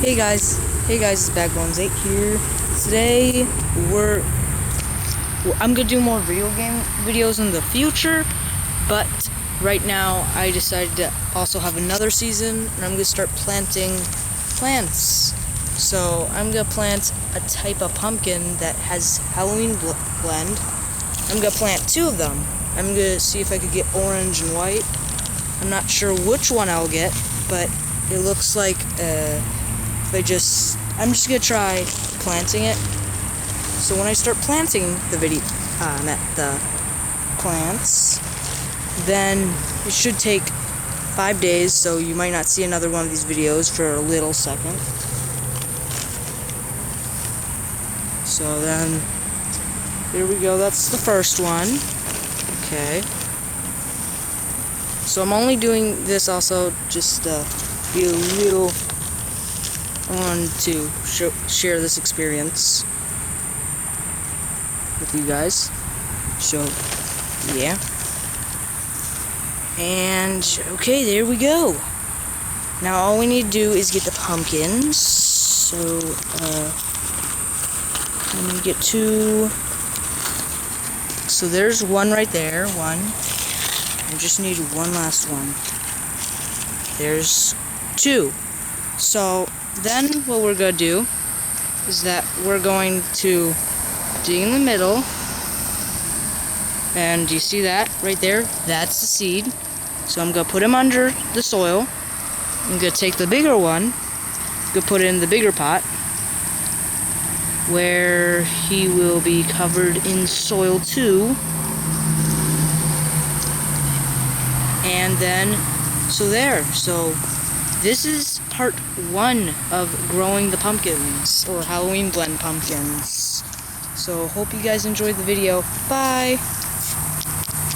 Hey guys, it's Bagbones8 here. Today I'm gonna do more video game videos in the future, but right now I decided to also have another season, and I'm gonna start planting plants. So I'm gonna plant a type of pumpkin that has Halloween blend. I'm gonna plant two of them. I'm gonna see if I could get orange and white. I'm not sure which one I'll get, but it looks like I'm just gonna try planting it. So when I start planting the plants, then it should take 5 days, so you might not see another one of these videos for a little second. So then, here we go, that's the first one. Okay. So I'm only doing this also just to be a little... I wanted to share this experience with you guys. So, yeah. And, okay, there we go. Now all we need to do is get the pumpkins. So, let me get two. So there's one right there, one. I just need one last one. There's two. So then what we're going to do is that we're going to dig in the middle, and you see that right there? That's the seed. So I'm going to put him under the soil. I'm going to take the bigger one, go put it in the bigger pot, where he will be covered in soil too. And then, so this is part 1 of growing the pumpkins, or Halloween blend pumpkins. So hope you guys enjoyed the video. Bye!